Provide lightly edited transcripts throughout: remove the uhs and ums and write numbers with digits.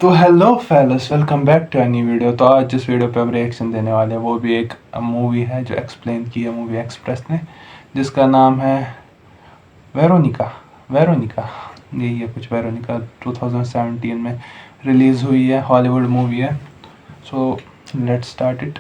तो hello fellows, welcome back to any video. तो आज जिस वीडियो पे हम रिएक्शन देने वाले हैं वो भी एक मूवी है जो एक्सप्लेन की है मूवी एक्सप्रेस ने, जिसका नाम है वेरोनिका। वेरोनिका यही है कुछ। वेरोनिका 2017 में रिलीज़ हुई है, हॉलीवुड मूवी है। So let's start it.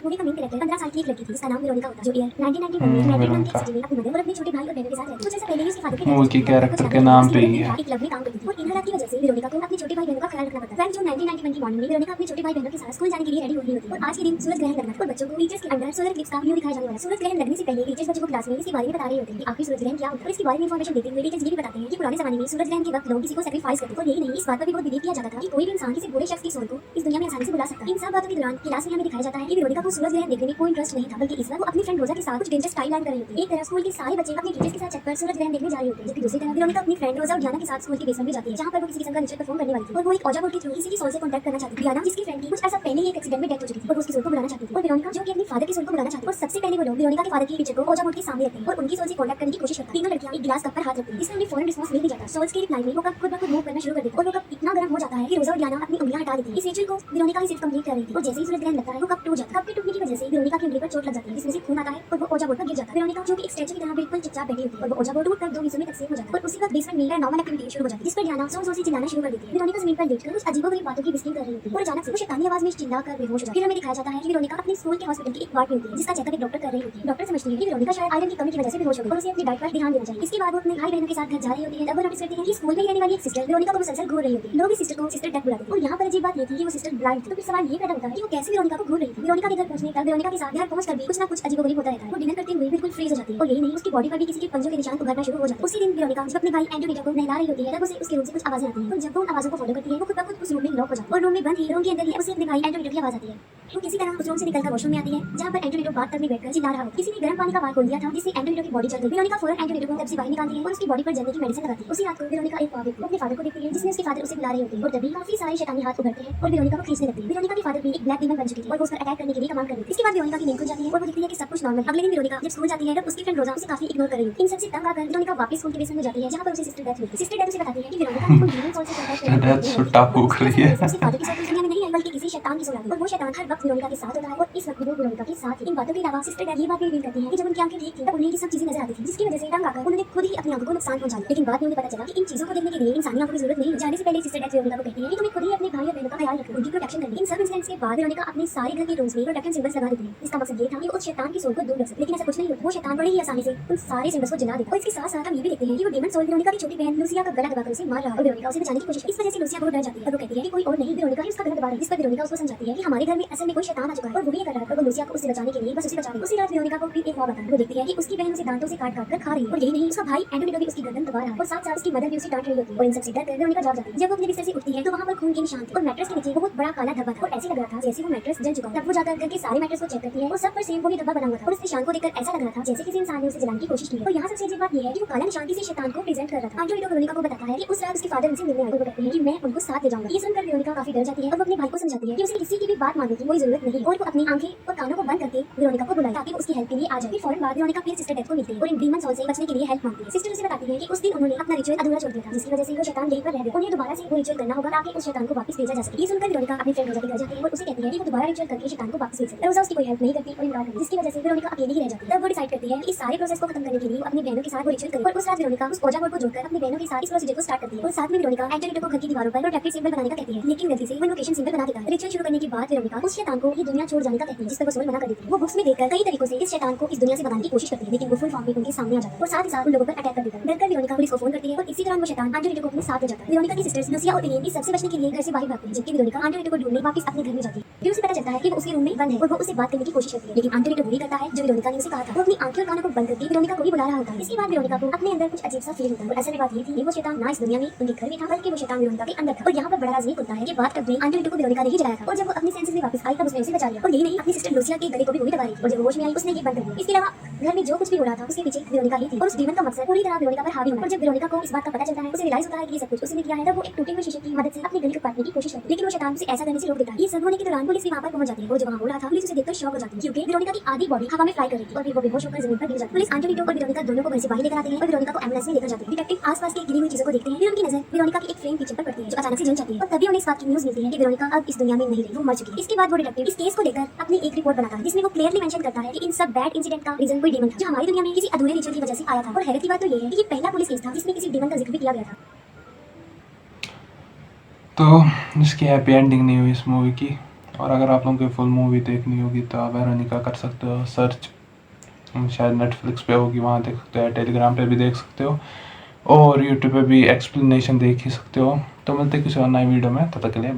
Movie का मेन कैरेक्टर 15 साल की एक लड़की थी जिसका नाम वेरोनिका होता है, जो ईयर 1991 में मैड्रिड नाम की एक सिटी में अपनी मदर और अपने छोटे भाई और बहनों के साथ रहती है। कुछ ऐसा पहले ही उसके फादर की मूवी की कैरेक्टर के नाम पे ही है। एक क्लब में काम करती थी और इन हालात की वजह से वेरोनिका को अपने छोटे भाई बहनों का ख्याल रखना पड़ता है। जो 1991 की मॉर्निंग में वेरोनिका अपने छोटे भाई बहनों के साथ स्कूल जाने के लिए रेडी हो रही होती है और आज के दिन सूरज ग्रहण लगना था और बच्चों को टीचर्स के अंदर सोलर इक्लिप्स का व्यू दिखाया जाने वाला है। सूरज ग्रहण लगने से पहले टीचर्स बच्चों को क्लास में इसके बारे में बता रहे होते हैं कि आखिर सूरज ग्रहण क्या होता है और इसके बारे में इंफॉर्मेशन देते हुए टीचर्स ये भी बताते हैं कि पुराने जमाने में सूरज ग्रहण के वक्त लोग किसी को सैक्रिफाइस करते थे और यही नहीं, इस बात पर भी बहुत बिलीव किया जाता था कि कोई भी इंसान किसी बुरे शख्स की सोल को इस दुनिया में आसानी से बुला सकता है। इन सब बातों के दौरान क्लास में हमें दिखाया जाता है कि वेरोनिका को सूरज ग्रहण देखने में कोई इंटरेस्ट नहीं था, बल्कि इस बार वो अपनी फ्रेंड रोजा के साथ कुछ डेंजरस टाइम लाइन कर रही होती है। एक तरफ स्कूल के सारे बच्चे अपने टीचर्स के साथ छत पर सूरज ग्रहण देखने जा रहे होते हैं, जबकि दूसरी तरफ वेरोनिका अपनी फ्रेंड रोजा और डियाना के साथ स्कूल के बेसमेंट में जाती है, जहां पर वो किसी किस्म का रिचुअल परफॉर्म करने वाली थी और वो एक औजा बोर्ड के थ्रू किसी की सोल से कांटेक्ट करना चाहती थी। डियाना जिसकी फ्रेंड थी, कुछ ऐसा पहले ही एक एक्सीडेंट में डेथ हो चुकी थी और उसकी सोल को बुलाना चाहती थी, और वेरोनिका जो कि अपनी फादर की सोल को बुलाना चाहती थी। और सबसे पहले वो लोग वेरोनिका के फादर की पिक्चर को औजा बोर्ड के सामने रखते हैं और उनकी सोल से कांटेक्ट करने की कोशिश करते हैं। तीनों लड़कियां एक गिलास कप पर हाथ रखती हैं, इसमें उन्हें फौरन रिस्पांस मिल जाता है। सोल्स के रिप्लाई में वो कप खुद ब खुद मूव करना शुरू कर देती है और वो कप इतना गर्म हो जाता है कि रोजा और डियाना अपनी उंगलियां हटा देती है। इस रिचुअल को वेरोनिका ही सिर्फ कंप्लीट कर रही थी और जैसे ही सूरज ग्रहण लगता है वो कप टूट जाता है। कप के टूटने की वजह से वेरोनिका की उंगली पर चोट लग जाती है, जिसमें से खून आता है और वो औजा बोर्ड पर गिर जाता है। वेरोनिका जो कि एक स्टैचू की तरह बिल्कुल चुपचाप बैठी होती है और वो औजा बोर्ड टूटकर दो हिस्सों में तकसीम हो जाता है और उसी वक्त बेसमेंट में नॉर्मल एक्टिविटी शुरू हो जाती है, जिस पर डियाना जोर जोर से चिल्लाना शुरू कर देती है। वेरोनिका जमीन पर लेटकर कुछ अजीबोगरीब बातों की विस्तार कर रही होती है और अचानक से वो शैतानी आवाज में चिल्लाकर बेहोश हो जाती है। फिर हमें दिखाया जाता है कि वेरोनिका अपने स्कूल के हॉस्पिटल के एक वार्ड में होती है, जिसका चेकअप एक डॉक्टर कर रही होती है। डॉक्टर समझती है कि वेरोनिका शायद आयरन की कमी की वजह से बेहोश हो गई और उसे अपनी डाइट पर ध्यान देना चाहिए। इसके बाद वो अपने भाई बहनों के साथ घर जा रही होती है। तब वो नोटिस करती है कि स्कूल में रहने वाली एक सिस्टर वेरोनिका को मुसलसल घूर रही होती है। लोग इस सिस्टर को सिस्टर डेथ बुलाते हैं और यहाँ पर अजीब बात ये थी कि वो सिस्टर ब्लाइंड थी। तो फिर सवाल ये पैदा होता है कि वो कैसे वेरोनिका को घूर रही थी। वेरोनिका के घर पहुंचने तक वेरोनिका के साथ घर पहुंचकर भी कुछ ना कुछ अजीबोगरीब होता रहता है। वो डिनर करते हुए बिल्कुल फ्रीज हो जाती है और यही नहीं, उसकी बॉडी पर भी किसी के पंजों के निशान उभरना शुरू हो जाते हैं। उसी दिन वेरोनिका जब अपने भाई एंटोनियो को नहला रही होती है, तब उसे उसके रूम से कुछ आवाजें आती हैं और जब वो उन आवाजों को फॉलो करती है वो खुद ब खुद उस रूम में लॉक हो जाती है और रूम में बंद ही रूम के अंदर ही उसे अपने भाई एंटोनियो की आवाज आती है। वो किसी तरह उस रूम से निकलकर वॉशरूम में आती है, जहां पर एंटोनियो बाथटब में बैठकर चिल्ला रहा होता है। किसी ने गर्म पानी का बाल खोल दिया था, जिससे एंटोनियो की बॉडी जल गई। वेरोनिका फौरन एंटोनियो को तब से बाहर निकालती है और उसकी बॉडी पर जलने की मेडिसिन लगाती है। उसी रात को वेरोनिका एक ख्वाब में अपने फादर को देखती है, जिसमें उसके फादर उसे बुला रहे होते हैं और तभी काफी सारे शैतानी हाथ उभरते हैं और वेरोनिका को खींचने लगते हैं। वेरोनिका के फादर भी एक ब्लैक डीमन बन चुकी थी और वो उस पर अटैक करने के लिए कमांड कर रही थी। इसके बाद वेरोनिका की नींद खुल जाती है और वो देखती है कि सब कुछ नॉर्मल है। अगले दिन वेरोनिका जब स्कूल जाती है तब उसकी फ्रेंड रोजा उसे काफी इग्नोर कर रही है। इन सबसे तंग आकर वेरोनिका वापस स्कूल के बेसमेंट में जाती है, जहां पर उसे सिस्टर डेथ हुई। सिस्टर डेथ उसे बताती है कि वेरोनिका ने कोई डीमन सोल से कांटेक्ट करने डेथ सुट्टा फूक रही है। उसके फादर की सोल दुनिया में नहीं है, बल्कि किसी शैतान की सोल है और वो शैतान हर वक्त वेरोनिका के साथ होता है और इस वक्त वो वेरोनिका के साथ। इन बातों के अलावा सिस्टर डेथ ये बात भी रिवील करती है कि जब उनकी आंखें ठीक थी तब उन्हें ये सब चीजें नजर आती थी, जिसकी वजह से तंग आकर उन्होंने खुद ही अपनी आंखों को नुकसान पहुंचा लिया। लेकिन बाद में उन्हें पता चला कि इन चीजों को देखने के लिए इंसानी आंखों की जरूरत नहीं है। जाने से पहले सिस्टर डेथ वेरोनिका को कहती है कि तुम्हें खुद ही अपने भाई और बहनों का ख्याल रखना, उनकी प्रोटेक्शन करनी। इन सब इंसिडेंट्स के बाद वेरोनिका अपने सारे घर के रूम्स में प्रोटेक्शन सिंबल्स लगा देती है। इसका मकसद ये था कि उस शैतान की सोल को दूर रख सके, लेकिन ऐसा कुछ नहीं होता। वो शैतान बड़ी ही आसानी से उन सारे सिंबल्स को जला देता है और इसके साथ साथ हम ये भी देखते हैं कि वो डीमन सोल वेरोनिका की छोटी बहन लूसिया का गला दबाकर उसे मार रहा है और वेरोनिका उसे बचाने की कोशिश। इस वजह से लूसिया बहुत डर जाती है और वो कहती है कि कोई और नहीं वेरोनिका ही उसका गला दबा रही है। इस पर वेरोनिका उसको समझाती है कि हमारे घर में असल में कोई शैतान आ चुका है और वो भी ये कर रहा है और वो लूसिया को उससे बचाने के लिए बस उसे बचा रही है। उसी रात वेरोनिका को भी एक ख्वाब आता है। वो देखती है कि उसकी बहन उसे दांतों से काट काट कर खा रही है और यही नहीं, उसका भाई एंटोनियो भी उसकी गर्दन दबा रहा है और साथ साथ उसकी मदर भी उसे डांट रही होती है और इन सबसे डरकर वेरोनिका जाग जाती है। जब वो अपने बिस्तर से उठती है तो वहां पर खून के निशान थे और मैट्रेस के नीचे बहुत बड़ा काला धब्बा था और ऐसे लग रहा था जैसे वो मैट्रेस जल चुका। तब वो जाकर घर के सारे मैट्रेस को चेक करती है और सब पर सेम वही धब्बा बना हुआ था और उस निशान को देखकर ऐसा लग रहा था जैसे किसी इंसान ने उसे जलाने की कोशिश की है। और यहाँ सबसे अजीब बात यह है कि वो काला निशान किसी शैतान को प्रेजेंट कर रहा था। एंटोनियो वेरोनिका को बताता है कि उस रात उसके फादर उनसे मिलने आए और वो कहते हैं कि मैं उनको साथ ले जाऊंगा। ये सुनकर वेरोनिका काफी डर जाती है और वो अपने भाई को समझाती है कि उसे किसी की भी बात मानने की कोई जरूरत नहीं और वो अपनी आंखें और कानों को बंद करके वेरोनिका को बुलाए ताकि वो उसकी हेल्प के लिए आ जाए। फिर फौरन बाद वेरोनिका अपनी सिस्टर डेथ को मिलती है और इन डीमन सोल से बचने के लिए हेल्प मांगती है। सिस्टर उसे बताती है कि उस दिन उन्होंने अपना रिचुअल अधूरा छोड़ दिया था, जिसकी वजह से वो शैतान यहीं पर रह गया। उन्हें दोबारा से वो रिचुअल करना होगा ताकि उस शैतान को वापस भेजा जा सके। ये सुनकर वेरोनिका अपनी फ्रेंड रोजा के घर जाती है और उसे कहती है कि वो दोबारा रिचुअल करके शैतान को वापस भेज सके। रोजा उसकी कोई हेल्प नहीं करती और इनकार करती, जिसकी वजह से वेरोनिका अकेली ही रह जाती है। तब वो डिसाइड करती है कि इस सारे प्रोसेस को खत्म करने के लिए वो अपनी बहनों के साथ वो रिचुअल करे और उस रात वेरोनिका उस औजा बोर्ड को जोड़कर अपनी बहनों के साथ इस प्रोसीजर को स्टार्ट करती है और साथ में वेरोनिका एंटोनियो को घर की दीवारों पर प्रोटेक्टिव सिंबल बनाने का कहती है, लेकिन गलती से वो इन्वोकेशन सिंबल बना देता है। रिचुअल शुरू करने के बाद वेरोनिका उस शैतान को ये दुनिया छोड़ जाने का कहती है, जिस पर वो सोल मना कर देती है। वो बुक्स में देखकर कई तरीकों से इस शैतान को इस दुनिया से भगाने की कोशिश करती है, लेकिन वो फुल फॉर्म में उनके सामने आ जाता है और साथ ही साथ उन लोगों पर अटैक कर देता है। डरकर वेरोनिका पुलिस को फोन करती है और इसी दौरान वो शैतान एंटोनियो को अपने साथ ले जाता है। वेरोनिका की सिस्टर्स लूसिया और एलिन इस सबसे बचने के लिए घर से बाहर भागती है, जबकि वेरोनिका एंटोनियो को ढूंढने वापस अपने घर में जाती है। फिर उसे पता चलता है कि वो उसके रूम में बंद है और वो उससे बात करने की कोशिश करती है, लेकिन एंटोनियो बुरी करता है जो वेरोनिका ने उसे कहा था। वो अपनी आंखें और कानों को बंद करके वेरोनिका को भी बुला रहा होता है। इसके बाद वेरोनिका को अपने अंदर कुछ अजीब सा फील होता है और असल में बात ये थी कि वो शैतान ना इस दुनिया में उनके घर में था, बल्कि वो शैतान वेरोनिका के अंदर था। और यहाँ पर बड़ा राज ये खुलता है कि बात में एंटोनियो को वेरोनिका ने ही जलाया था और जब वो अपनी सेंसेस में वापस आई तब उसने उसे बचा लिया। और यही नहीं, अपनी सिस्टर लूसिया के गले को भी वही दबा रही थी और जब होश में आई उसने ये बंद कर दिया। इसके अलावा घर में जो कुछ भी हो रहा था उसके पीछे वेरोनिका ही थी और उस डीमन का मकसद पूरी तरह वेरोनिका पर हावी होना। और जब वेरोनिका को इस बात का पता चलता है, उसे रियलाइज होता है कि ये सब कुछ उसने किया है, तब वो एक टूटे हुए शीशे की मदद से अपने गले को काटने की कोशिश करती है, लेकिन वो शैतान उसे ऐसा करने से रोक देता है। ये सब होने के दौरान पुलिस भी वहाँ पर पहुंच जाती है और जो वहाँ हो रहा था पुलिस उसे देखकर शॉक हो जाती है क्योंकि वेरोनिका की आधी बॉडी हवा में फ्लाई कर रही थी और फिर वो बेहोश होकर जमीन पर गिर जाती है। पुलिस एंटोनियो और वेरोनिका दोनों को घर से बाहर लेकर आते हैं और वेरोनिका को एम्बुलेंस में लेकर जाते हैं। डिटेक्टिव आसपास की गिरी हुई चीजों को देखते हैं, फिर उनकी नजर वेरोनिका की एक फ्रेम पीछे पर पड़ती है जो अचानक से जल जाती है और तभी उन्हें इस बात की न्यूज मिलती है कि वेरोनिका अब इस दुनिया में नहीं रही, वो मर चुकी है। इसके बाद वो डिटेक्टिव इस केस को लेकर अपनी एक रिपोर्ट बनाता है जिसमें वो क्लियरली मेंशन करता है कि इन सब बैड इंसिडेंट का रीजन कोई डीमन था जो हमारी दुनिया में किसी अधूरे रिचुअल की वजह से आया था। और हैरत की बात तो ये है कि ये पहला पुलिस केस था जिसमें किसी डीमन का जिक्र भी किया गया था। तो इसकी हैप्पी एंडिंग नहीं हुई इस मूवी की। और अगर आप लोगों को फुल मूवी देखनी होगी तो आप वेरोनिका कर सकते हो सर्च, शायद नेटफ्लिक्स पे होगी, वहाँ देख सकते हो, टेलीग्राम पे भी देख सकते हो और यूट्यूब पे भी एक्सप्लेनेशन देख ही सकते हो। तो मिलते हैं किसी और नई वीडियो में, तब तक के लिए।